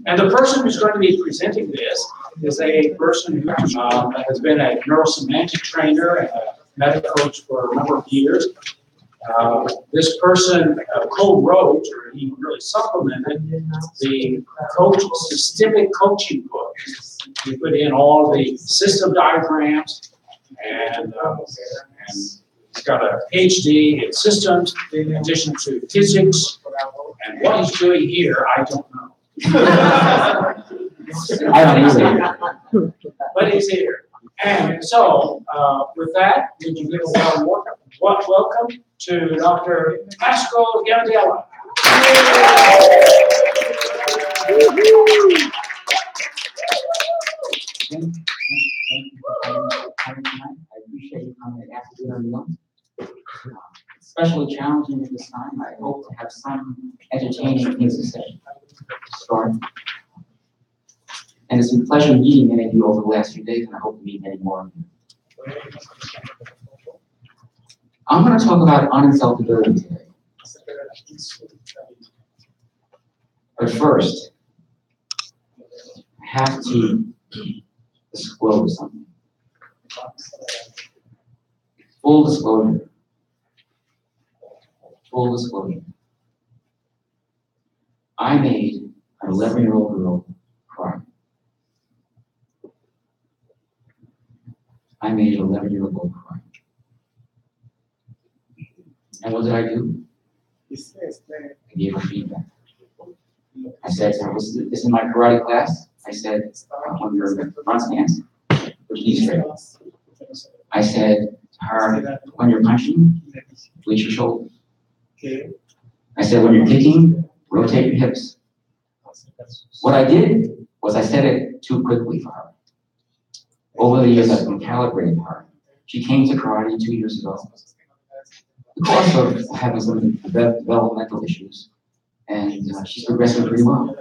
And the person who's going to be presenting this is a person who has been a neurosemantic trainer and a meta coach for a number of years. This person co-wrote, or he really supplemented, the systemic coaching book. He put in all the system diagrams, and he's got a PhD in systems in addition to physics. And what he's doing here, I don't know. I don't either. But he's here. And so, with that, would you give a warm welcome to Dr. Pascal Gambardella. Thank you for coming tonight. I appreciate you coming after dinner meal. Especially challenging at this time. I hope to have some entertaining things to say. Start. And it's been a pleasure meeting many of you over the last few days, and I hope to meet many more of you. I'm going to talk about uninsultability today. But first, I have to disclose something. Full disclosure. Full disclosure. I made an 11-year-old girl cry. I made an 11-year-old girl cry. And what did I do? I gave her feedback. I said to her, this is my karate class. I said, when you're in the front stance, put your knees straight. I said to her, when you're punching, release your shoulders. I said, when you're kicking, rotate your hips. What I did was I said it too quickly for her. Over the years, I've been calibrating her. She came to karate 2 years ago because of having some developmental issues, and she's progressing pretty well.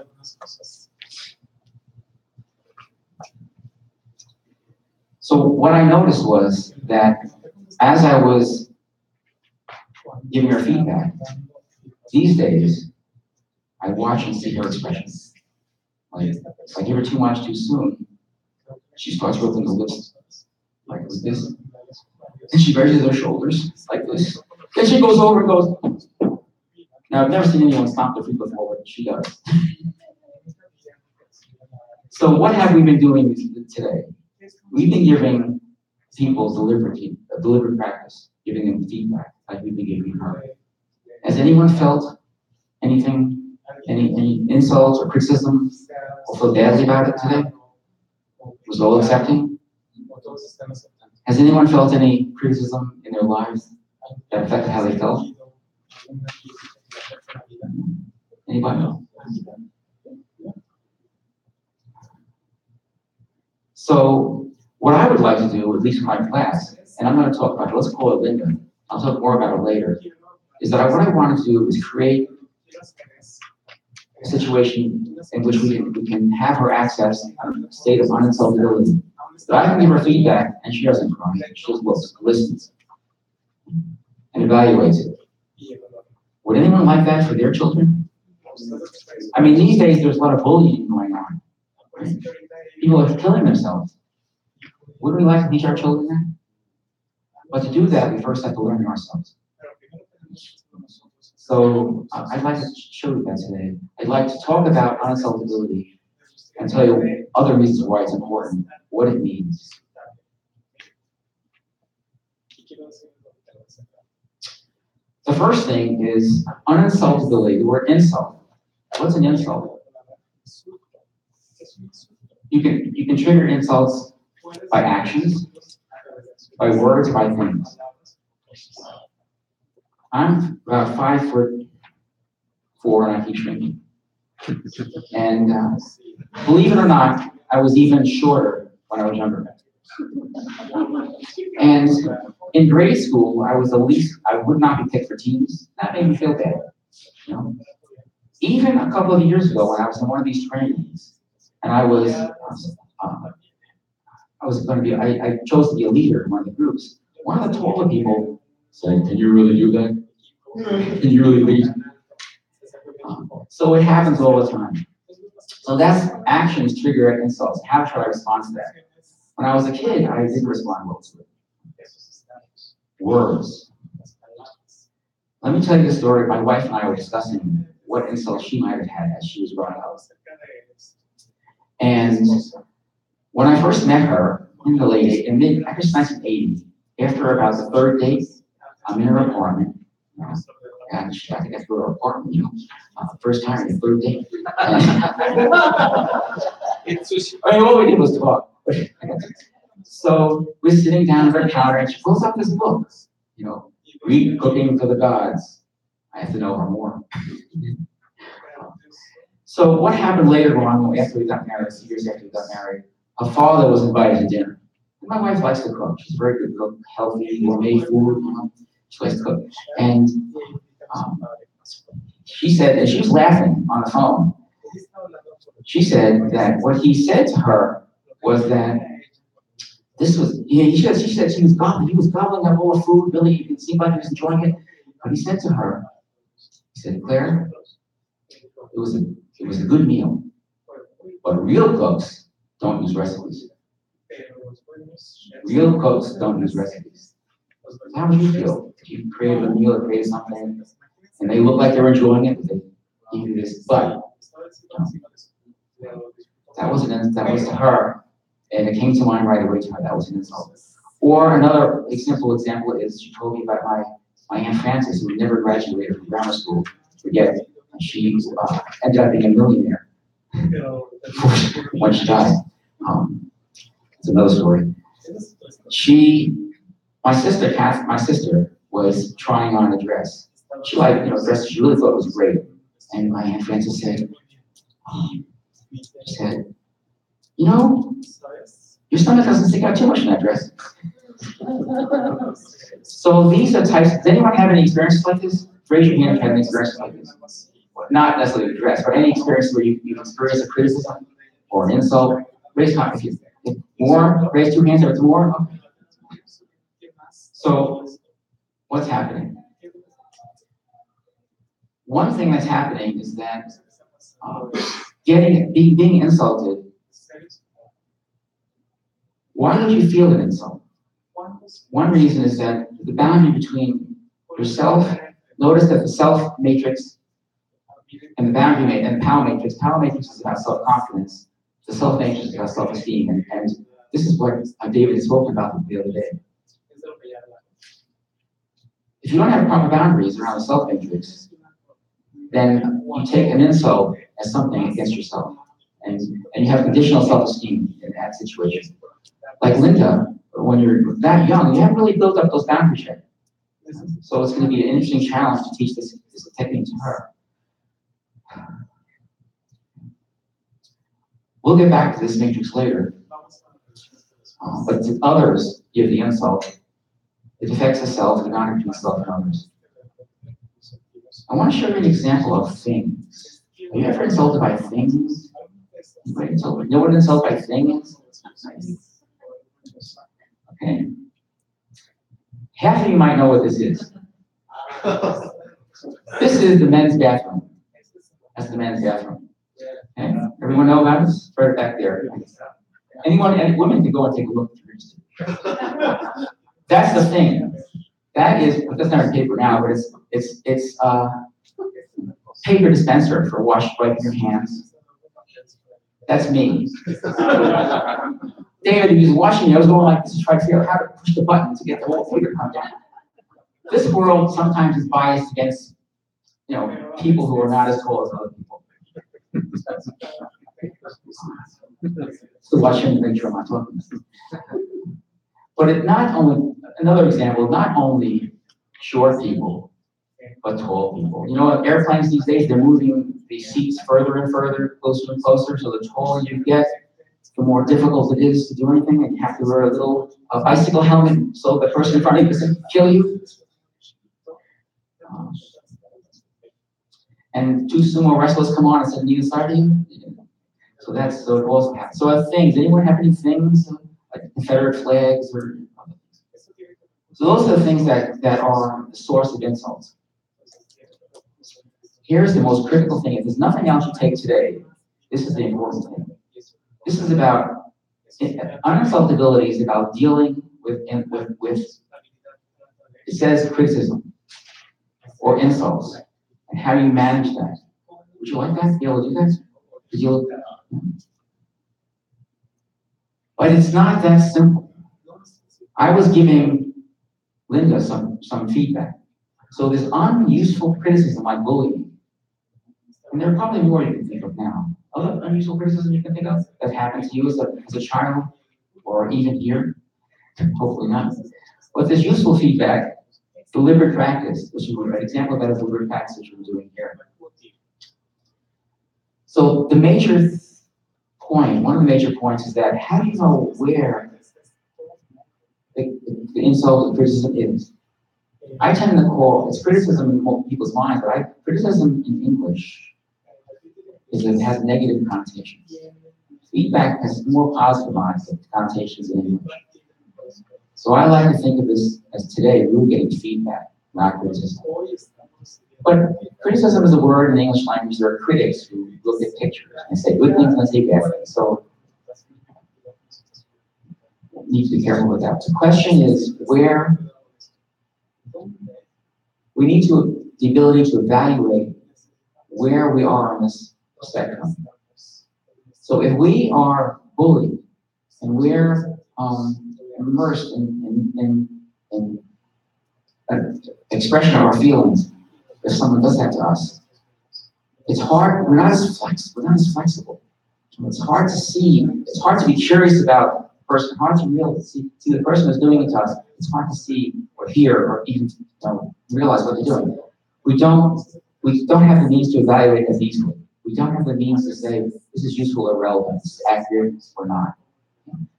So what I noticed was that as I was giving her feedback, these days, I watch and see her expressions. Like, if I give her too much too soon, she starts rolling her lips like this. And she raises her shoulders like this. Then she goes over and goes. Now, I've never seen anyone stop the feet before, but she does. So what have we been doing today? We've been giving people deliberate practice, giving them feedback like we've been giving her. Has anyone felt anything, any insults or criticism, or feel badly about it today? Was all accepting? Has anyone felt any criticism in their lives that affected how they felt? Anybody? So what I would like to do, at least in my class, and I'm going to talk about it, let's call it Linda, I'll talk more about it later, is that what I want to do is create a situation in which we can have her access a state of uninsultability. So I can give her feedback and she doesn't cry, she just looks, listens, and evaluates it. Would anyone like that for their children? I mean, these days there's a lot of bullying going on. Right? People are killing themselves. Wouldn't we like to teach our children that? But to do that, we first have to learn ourselves. So I'd like to show you that today. I'd like to talk about uninsultability and tell you other reasons why it's important, what it means. The first thing is uninsultability, the word insult. What's an insult? You can trigger insults by actions, by words, by things. I'm about 5'4" and I keep shrinking. And believe it or not, I was even shorter when I was younger. And in grade school, I was the least, I would not be picked for teams. That made me feel bad. You know? Even a couple of years ago, when I was in one of these trainings, and I chose to be a leader in one of the groups. One of the taller people said, "Can you really do that? Can you really lead?" So it happens all the time. So that's actions trigger insults. How should I respond to that? When I was a kid, I didn't respond well to it. Words. Let me tell you the story. My wife and I were discussing what insults she might have had as she was growing up. And when I first met her in the late, in mid, I guess 1980, after about the third date, I'm in her apartment. And I think I threw her apartment, first time, the third date. I mean, what we did was talk. So we're sitting down at her counter, and she pulls up this book, Greek Cooking for the Gods. I have to know her more. So what happened later on, after we got married, years after we got married, her father was invited to dinner. And my wife likes to cook. She's a very good cook, healthy, gourmet food. She likes to cook. And she said, and she was laughing on the phone. She said that what he said to her was that this was, she said he was gobbling up all the food, really, it seemed like he was enjoying it. But he said to her, he said, Claire, it was a good meal, but real cooks don't use recipes. Real cooks don't use recipes. How would you feel if you created a meal or created something and they look like they're enjoying it, but they give you this, but that was to her, and it came to mind right away to her. That was an insult. Or another simple example is she told me about my Aunt Frances, who never graduated from grammar school. Forget it. She ended up being a millionaire when she died. It's another story. My sister was trying on a dress. She liked, dress she really thought was great. And my Aunt Frances said, your stomach doesn't stick out too much in that dress. So these are types. Does anyone have any experiences like this? Raise your hand if you have any experiences like this. Not necessarily a dress, but any experience where you've experienced a criticism or an insult. Raise your hand if more. Raise two hands if it's more. Okay. So what's happening? One thing that's happening is that being insulted. Why don't you feel an insult? One reason is that the boundary between yourself. Notice that the self matrix and the boundary and the power matrix. Power matrix is about self-confidence. The self matrix is about self-esteem, and this is what David had spoken about the other day. If you don't have proper boundaries around the self matrix, then you take an insult as something against yourself, and you have conditional self-esteem in that situation. Like Linda, when you're that young, you haven't really built up those boundaries yet. So it's going to be an interesting challenge to teach this technique to her. We'll get back to this matrix later. But to others, give the insult. It affects the self, the boundary between self and others. I want to show you an example of things. Have you ever insulted by things? You know what an insult by thing is? Okay. Half of you might know what this is. This is the men's bathroom. That's the men's bathroom. Okay. Everyone know about this? Right back there. Any women can go and take a look. That's the thing. That is, it doesn't have paper now, but it's paper dispenser for wiping your hands. That's me. David, he was watching me. I was going like this to try to figure out how to push the button to get the whole figure come down. This world sometimes is biased against, people who are not as tall as other people. So watch him to make sure I'm not talking. But another example, not only short people, but tall people. Airplanes these days, they're moving the seats further and further, closer and closer, so the taller you get, the more difficult it is to do anything, and you have to wear a little bicycle helmet so the person in front of you doesn't kill you. And two sumo wrestlers come on and sit inside of you. So it also happens. So things. Anyone have any things like Confederate flags or? So those are the things that are the source of insults. Here's the most critical thing. If there's nothing else you take today, This is the important thing. This is about, uninsultability is about dealing with, it says criticism or insults, and how do you manage that? Would you like that? Be able to do that? Would you look that up? But it's not that simple. I was giving Linda some feedback. So this unuseful criticism like bullying, and there are probably more you can think of now. Other unuseful criticism you can think of that happened to you as a child, or even here, hopefully not. But this useful feedback, deliberate practice, which is an example of that is deliberate practice, which we're doing here. So the major point, one of the major points is that how do you know where the insult and criticism is? I tend to call, it's criticism in most people's minds, but criticism in English has negative connotations. Feedback has more positive connotations in English. So I like to think of this as today, we're getting feedback, not criticism. But criticism is a word in the English language. There are critics who look at pictures and say good things and say bad things. So you need to be careful with that. The question is where we need the ability to evaluate where we are on this spectrum. So if we are bullied and we're immersed in an expression of our feelings, if someone does that to us, it's hard. We're not as flexible. It's hard to see. It's hard to be curious about the person. Hard to really see the person who's doing it to us. It's hard to see or hear or even realize what they're doing. We don't have the means to evaluate as easily. We don't have the means to say this is useful or relevant, this is accurate or not.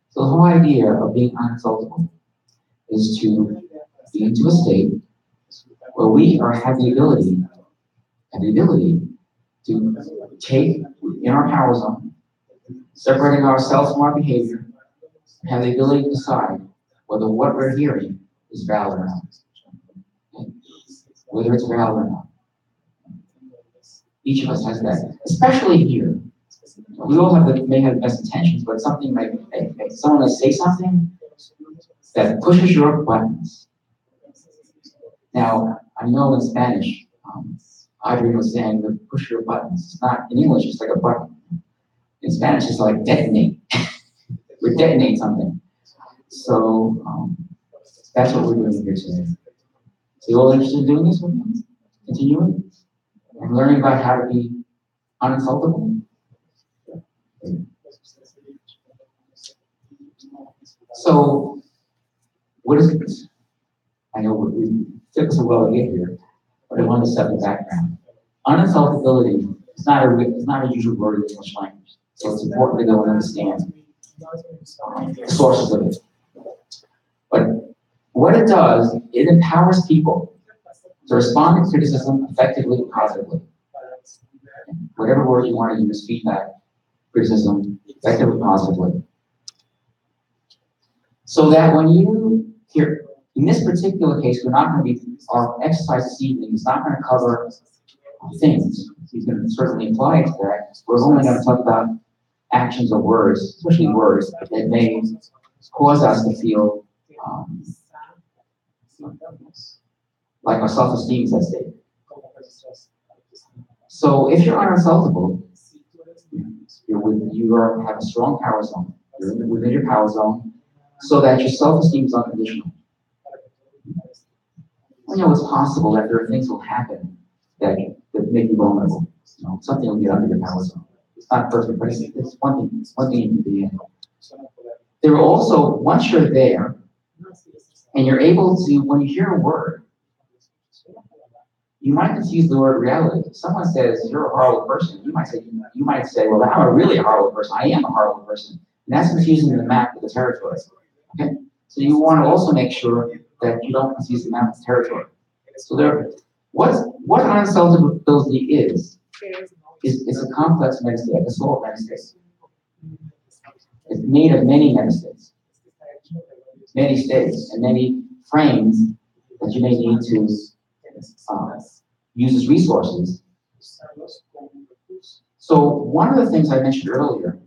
So the whole idea of being uninsultable is to be into a state where we have the ability to take in our power zone, separating ourselves from our behavior, and have the ability to decide whether what we're hearing is valid or not. Okay? Whether it's valid or not. Each of us has that, especially here. We all may have the best intentions, but something someone may say something that pushes your buttons. Now, I know in Spanish, Audrey was saying the push your buttons. It's not in English, it's like a button. In Spanish, it's like detonate. We detonate something. So that's what we're doing here today. So you all interested in doing this with me? Continuing? And learning about how to be uninsultable? So, what is it? I know we took us a while to get here, but I want to set the background. Uninsultability is not a usual word in the English language, so it's important to go and understand the sources of it. But what it does, it empowers people to respond to criticism effectively and positively. Whatever word you want to use, feedback, criticism, effectively, positively. So that when you hear, in this particular case, we're not going to be, our exercise this evening is not going to cover things. You can certainly imply it to that. We're only going to talk about actions or words, especially words, that may cause us to feel like our self-esteem is at stake. So if you're uninsultable, you have a strong power zone. You're within your power zone, so that your self-esteem is unconditional. I know it's possible that there are things that will happen that make you vulnerable. Something will get under your power zone. It's not perfect, but it's one thing you can be in. There are also, once you're there, and you're able to, when you hear a word, you might just use the word reality. If someone says you're a horrible person, you might say, well, I'm really a horrible person. I am a horrible person. And that's confusing the map with the territory. Okay? So you want to also make sure that you don't confuse the map with territory. So what uninsultability is it's a complex metastate, like a soul metastate. It's made of many metastates, many states, and many frames that you may need to use as resources So one of the things I mentioned earlier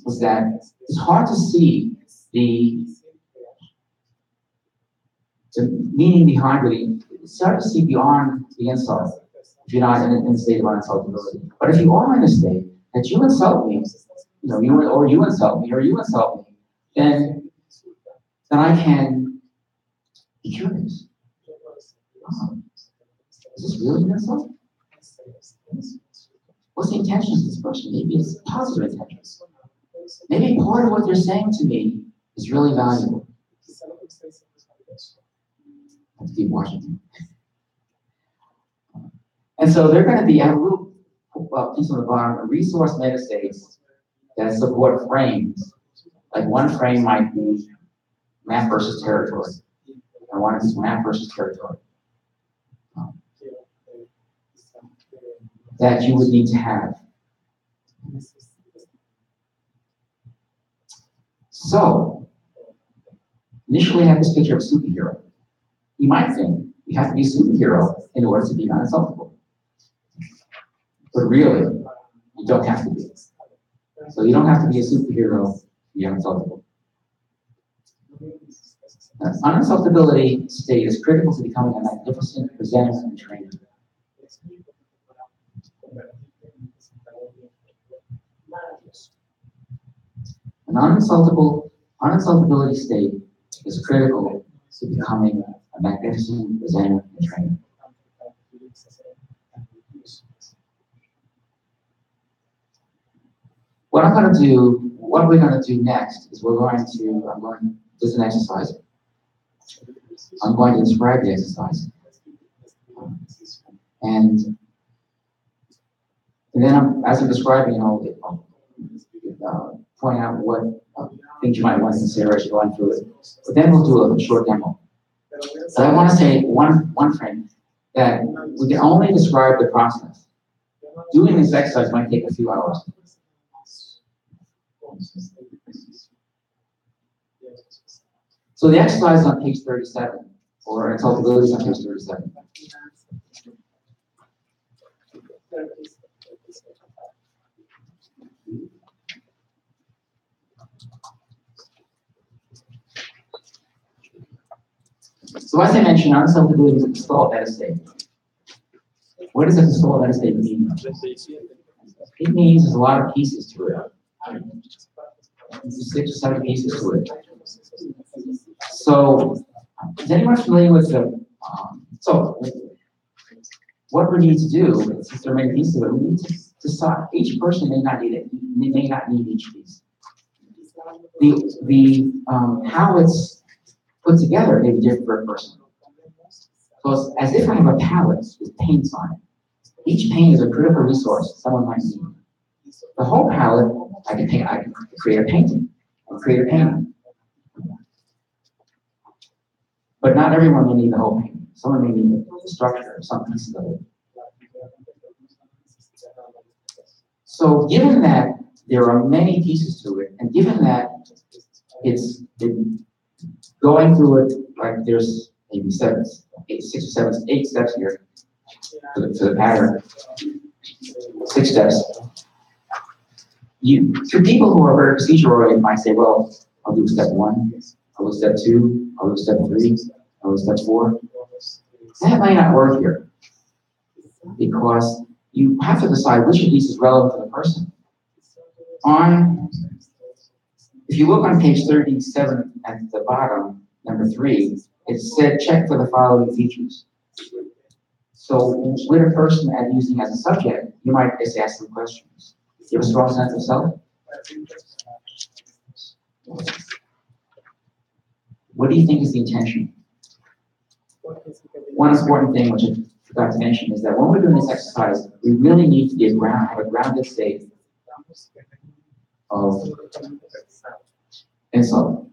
was that it's hard to see the meaning behind it. It's hard to see beyond the insult if you're not in a state of uninsultability. But if you are in a state that you insult me, you insult me, or you insult me, then I can be curious. Oh, is this really an insult? What's the intentions of this person? Maybe it's positive intentions. Maybe part of what they're saying to me is really valuable. I have to keep watching. And so they're going to be, I have a little piece on the bottom, a resource metastates that support frames. Like one frame might be map versus territory. I want to use map versus territory. That you would need to have. So, initially I had this picture of a superhero. You might think you have to be a superhero in order to be uninsultable. But really, you don't have to be. So you don't have to be a superhero to be uninsultable. Uninsultability state is critical to becoming a magnificent presenter and trainer. An uninsultability state is critical to becoming a magnificent presenter and trainer. What we're going to do next is there's an exercise. I'm going to describe the exercise. And then as I'm describing, I'll point out what things you might want to consider as you're going through it. But then we'll do a short demo. So I want to say one thing, that we can only describe the process. Doing this exercise might take a few hours. So the exercise is on page 37, or insultability is on page 37. So as I mentioned, uninsultability is a controlled meta state. What does a controlled meta state mean? It means there's a lot of pieces to it. There's 6 or 7 pieces to it. So, is anyone familiar with so what we need to do, since there are many pieces of it, we need to decide, each person may not need it, they may not need each piece. How it's put together may be different for a person. So it's as if I have a palette with paints on it. Each paint is a critical resource someone might need. The whole palette, I can create a painting, But not everyone will need the whole painting. Someone may need the structure, some pieces of it. So given that there are many pieces to it, and given that it's going through it, like there's maybe 8 steps here to the pattern, 6 steps. To people who are very procedure-oriented might say, well, I'll do step 1, I'll do step 2, I'll do step 3, I'll do step 4. That might not work here, because you have to decide which of these is relevant to the person. If you look on page 37 at the bottom, number 3, it said check for the following features. So with a person using as a subject, you might just ask them questions. Do you have a strong sense of self? What do you think is the intention? One important thing which I forgot to mention is that when we're doing this exercise, we really need to have a grounded state of insult.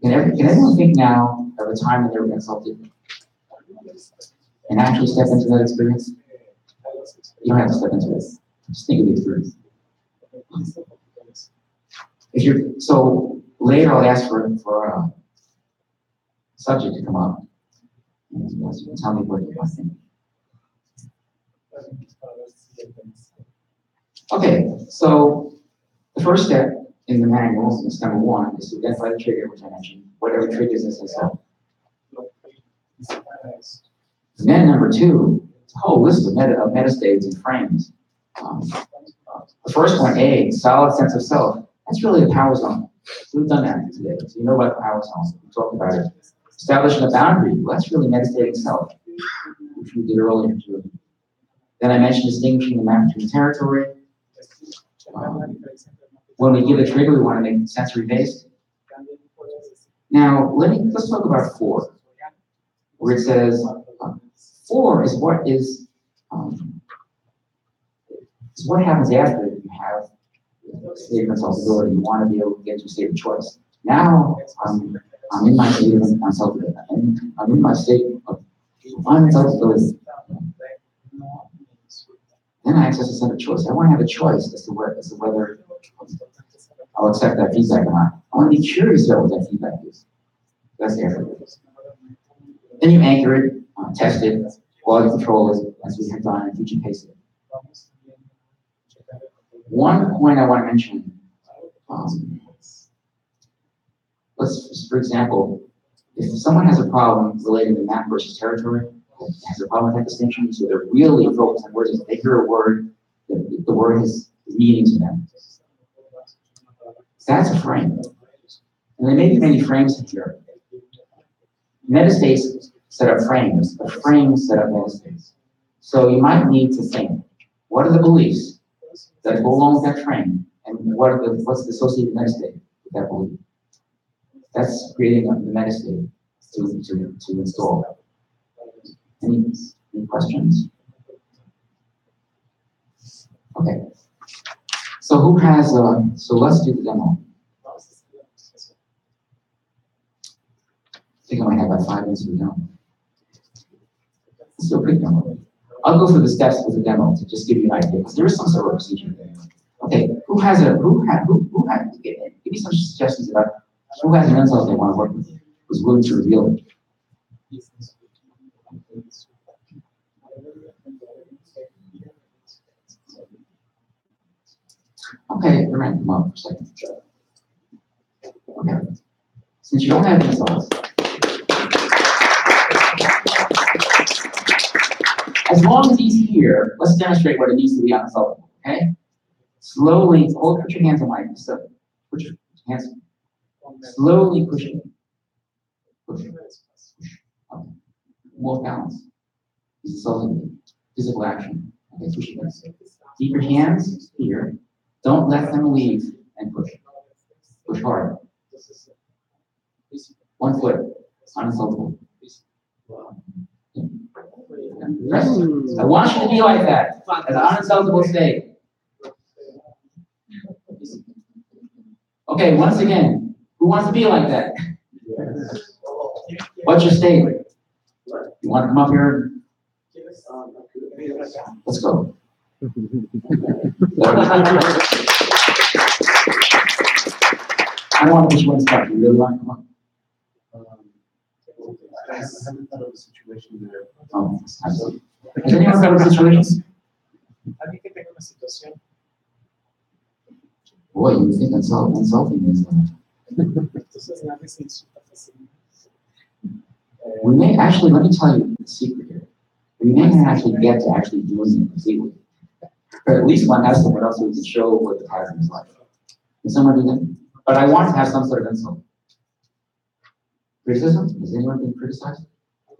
Can everyone think now of a time when they were insulted and actually step into that experience? You don't have to step into it. Just think of the experience. So later I'll ask for a subject to come up and tell me what you think. Okay, so the first step in the manual is number one, is to identify the trigger, which I mentioned, whatever triggers this itself. And then number two, it's a whole list of meta states and frames. The first one, A, solid sense of self. That's really the power zone. So we've done that today. So you know about the power zone. We talked about it. Establishing a boundary. Well, that's really metastating self, which we did earlier too. Then I mentioned distinguishing the map between territory. When we give a trigger, we want to make it sensory based. Now, let's talk about 4, where it says 4 is what is what happens after you have state of unsolvability. You want to be able to get to a state of choice. Now I'm in my state of unsolvability. I'm in my state of unsolvability. Then I access a set of choice. I want to have a choice as to whether I'll accept that feedback or not. I want to be curious about what that feedback is. That's the effort. Then you anchor it, test it, quality control it, as we have done, and future pace it. One point I want to mention, for example, if someone has a problem relating to map versus territory, has a problem with that distinction, so they're really focused on words. If they hear a word, the word has meaning to them. That's a frame. And there may be many frames in here. Metastates set up frames, but frames set up metastates. So you might need to think, what are the beliefs that go along with that frame, and what's the associated metastate with that belief? That's creating the metastate to install. Any questions? Okay. So who has, so let's do the demo. I think I might have about 5 minutes to the demo. Let's do a quick demo. I'll go through the steps with the demo to just give you an idea, because there is some sort of procedure there. Okay, give me some suggestions about who has an insult they want to work with, who's willing to reveal it. Okay, we're going to come up for a second. Okay, since you don't have insults, as long as he's here, let's demonstrate what it means to be unsolvable, okay? Slowly, put your hands on my stuff. Put your hands, slowly push it. Push. Okay. More balance. He's assaulting me. Physical action. Okay, push your hands. Keep your hands here. Don't let them leave and push. Push hard. 1 foot. Unassaultable. I want you to be like that, as an unassaultable state. Okay, once again, who wants to be like that? What's your state? You want to come up here? Let's go. I don't want to put you on the spot. You really want to come up? I haven't thought of a situation there. Oh, absolutely. Has anyone thought of a situation? ¿Alguien que tenga una situación? Boy, you think insulting is. Entonces nadie se insulta fácilmente. We may actually, let me tell you the secret here. We may not actually get to actually doing it completely. But at least one has someone else who can show what the pattern is like. Can someone do that? But I want to have some sort of insult. Criticism? Has anyone been criticized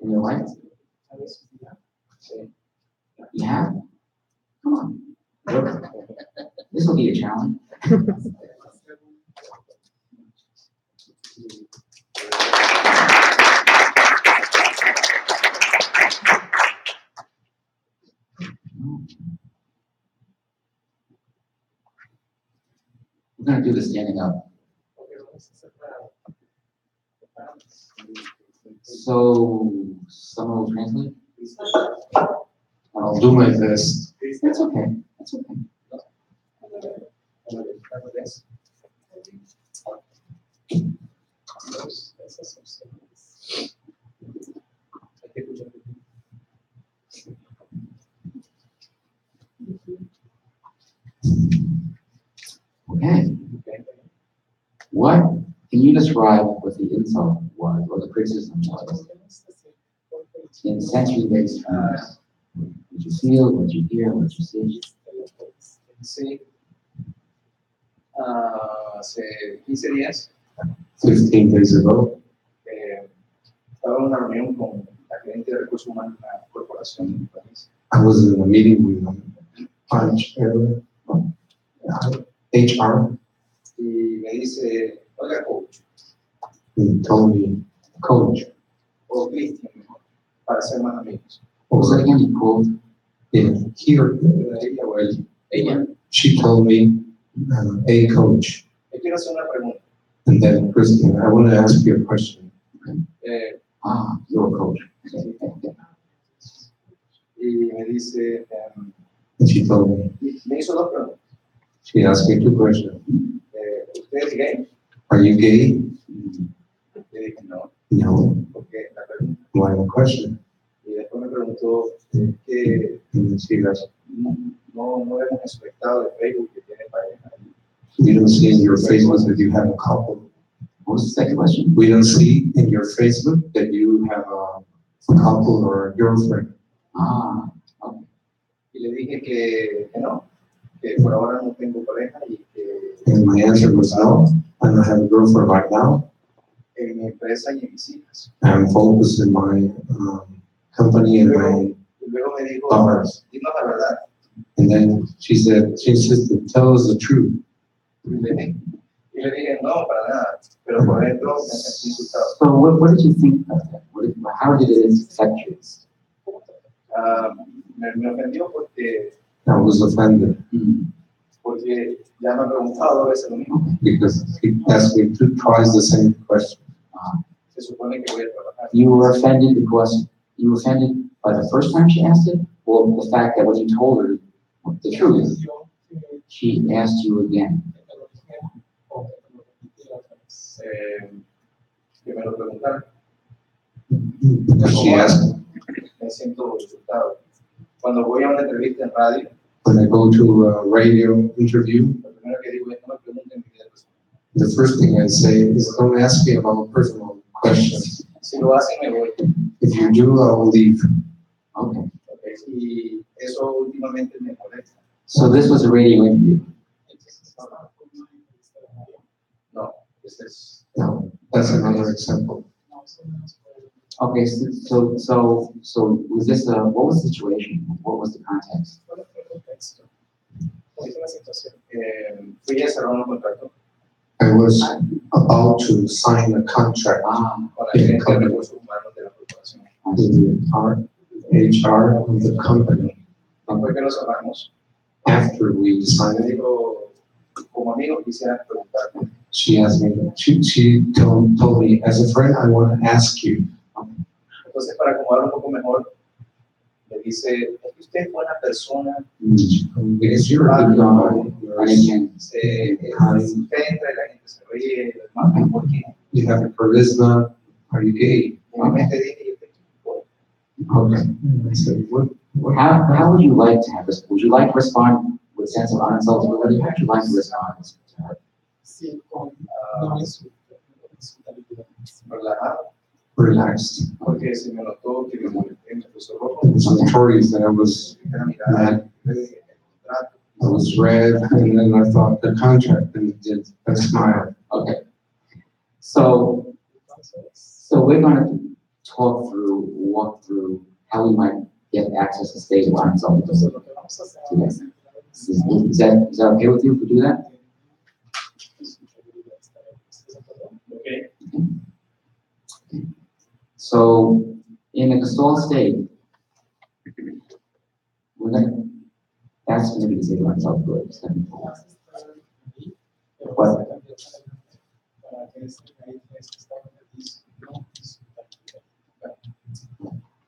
in your life? You have? Come on. This will be a challenge. We're going to do this standing up. So, someone will translate? I'll do my best. That's okay. That's okay. What, can you describe what the insult was, or the criticism was, in sensory-based terms? What you feel, what you hear, what you see? Sí, hace 15 días 15 days ago, estaba en una reunión con la gerente de recursos humanos de una corporación en mi país. I was in a meeting with HR. Y me dice, oiga, coach, He told me, Coach, o Cristian, mejor, para ser más amigos. What was that again? You called? yeah, here, Ella o él. Ella, she told me, hey, Coach. le quiero hacer una pregunta. And then, Christian, I want to ask you a question. Eh, You're a coach. y me dice, And she told me, me hizo dos preguntas. she asked me 2 questions. ¿Usted es gay? Are you gay? Le dije, no, No. porque la pregunta. Why the question? Y después me preguntó que And she goes, no hemos expectado de Facebook que tiene pareja. we don't see in your Facebook that you have a couple. What was the second question? We don't see in your Facebook that you have a couple or a girlfriend. Okay. Y le dije que no, que por ahora no tengo pareja y que And my answer was no. I don't have a girlfriend right now. en mi empresa y en mis hijas. I'm focused in my company and my Y luego me dijo, daughters. dinos la verdad. And then she insisted, tell us the truth. Y le dije, no, para nada. Pero por dentro me sentí insultado. So what did you think of that? How did it affect you? Me ofendió I was offended porque ya me ha preguntado 2 veces lo mismo. because he asked me 2 twice the same question. Se supone que voy a trabajar. You were offended because you were offended by the first time she asked it, or the fact that when you told her the truth, she asked you again? Que me lo preguntaron. Because she asked, Me siento insultado. Cuando voy a una entrevista en radio, when I go to a radio interview, lo primero que digo es no me pregunten mi vida personal. the first thing I say is don't ask me about personal questions. Si lo hacen, me voy. If you do, I will leave. Okay. Okay. Y eso últimamente me molesta. So this was a radio interview. No, este es. No, that's another example. Okay, so was this what was the situation? What was the context? Fui a cerrar un contrato I was about to sign a contract con la gerente de recursos humanos de la corporación. with the HR of the company. Después que lo cerramos, After we signed me it, dijo, como amigo, quisiera preguntarte. she asked me, she told me, as a friend, I want to ask you. Entonces, para acomodar un poco mejor, me dice, es que usted es buena persona, Because you're a good guy, se entra y la gente se ríe, y demás, ¿por qué? you have a charisma, are you gay? Y en mi mente dije, yo te equivoco. Okay. And I said, what? How would you like to have this? Would you like to respond with a sense of uninsultability? How would you like to respond to her? Relajado, Relaxed. porque se me notó que me puso rojo, It was notorious that I was era mirada, le dije, el contrato. I was red, and then I thought the contract, and it did a smile. Okay. So we're going to walk through how we might get access to stable uninsultability. Is that okay with you if we do that? Okay. So in a gestalt state, that's going to be the stable uninsultability.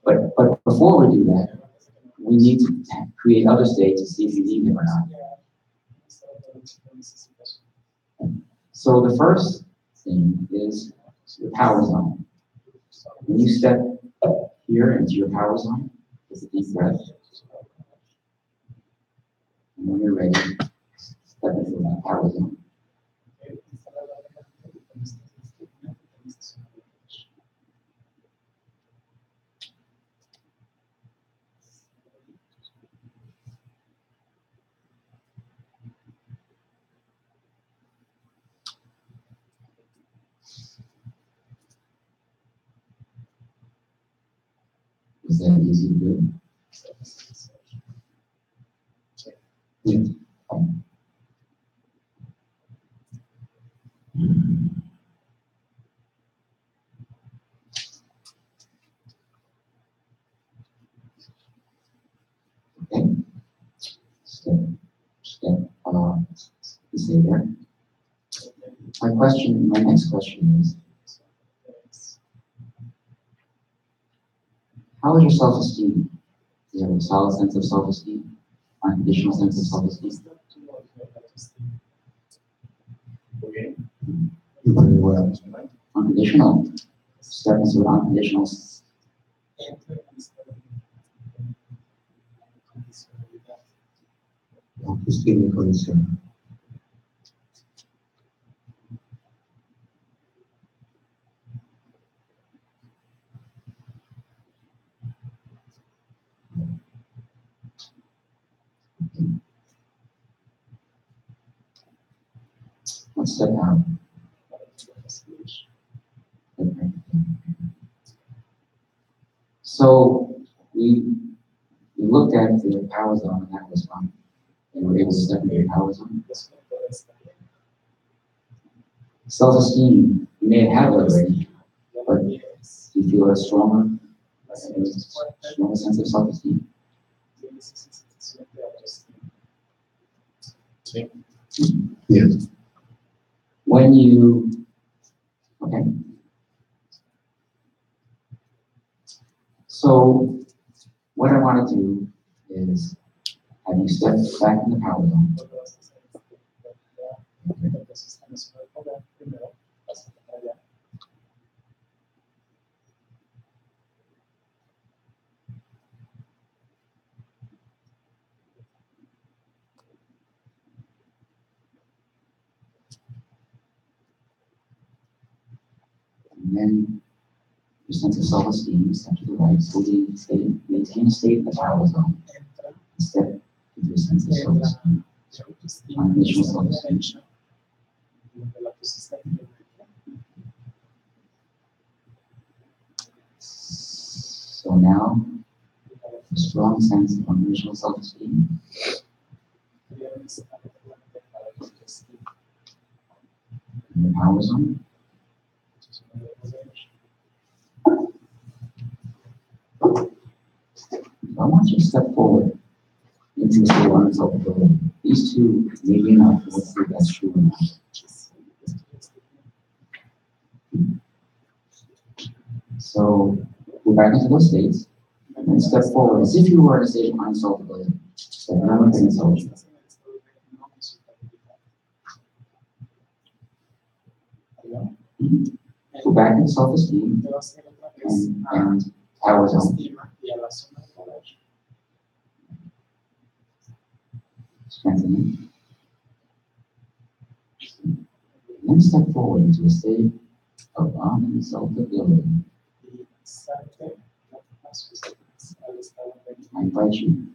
But before we do that, we need to create other states to see if you need them or not. So the first thing is your power zone. When you step here into your power zone, take a deep breath. And when you're ready, step into that power zone. that easy to do? Yeah. Okay. Step, you say there. My next question is, how is your self-esteem? Do you have a solid sense of self-esteem? Unconditional sense of self-esteem? Very well. Unconditional. Step into unconditional. Autoestima incondicional. Let's step out. So we looked at the power zone and that was fun. And we're able to step into the power zone. Self-esteem, you may have it already, but do you feel a stronger sense of self-esteem? Yes. When you, okay. So what I want to do is have you step back in the power zone. And then your sense of self-esteem is set to the right, so we maintain a state in the power zone. Step into a sense of self-esteem, unconditional self-esteem. So now, a strong sense of unconditional self-esteem. In the power zone. I want you to step forward into the state of uninsultability. These two may be enough, but let's see if that's true or not. So go back into those states and then step forward as if you were in a state of uninsultability. So no one can insult you. Go back into self-esteem and power zone. Strengthening. Then step forward into a state of uninsultability. I invite you.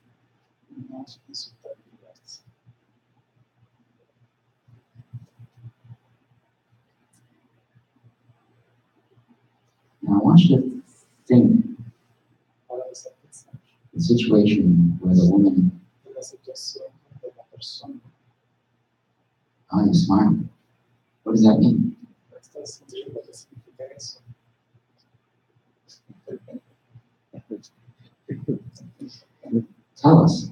Now I want you to think the situation where the woman, oh, you smile. What does that mean? Tell us.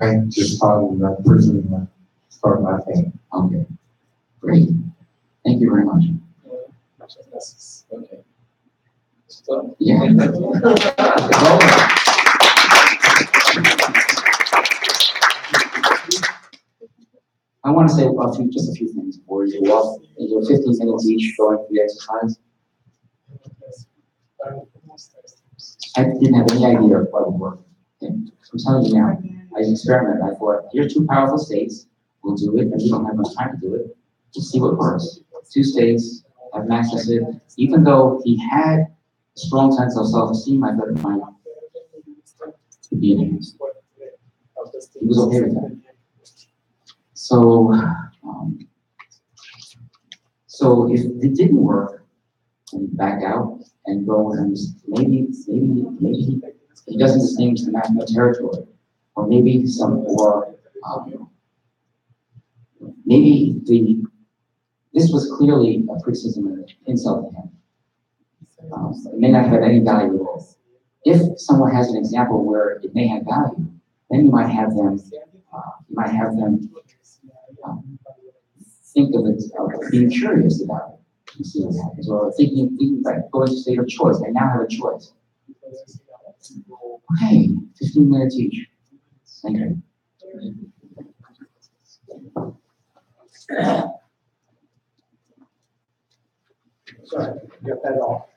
I just thought that person start laughing. Okay, great. Thank you very much. Yeah. I want to say just a few things before you walk. You're 15 minutes each going through the exercise. I didn't have any idea of what it would work. Okay? I'm telling you now, I experimented. I thought, here's two powerful states. We'll do it, and we don't have much time to do it. We'll see what works. 2 states, have access to it. Even though he had a strong sense of self-esteem, I thought it might be enhanced. He was okay with that. So So if it didn't work, and back out and go and maybe he doesn't distinguish the national territory, or maybe maybe this was clearly a criticism and insult to him. It may not have any value at all. If someone has an example where it may have value, then you might have them think of it, being curious about it, and see what happens, or thinking like going to state of choice. They now have a choice. Okay, 15 minutes each. Thank you. Sorry, get that off.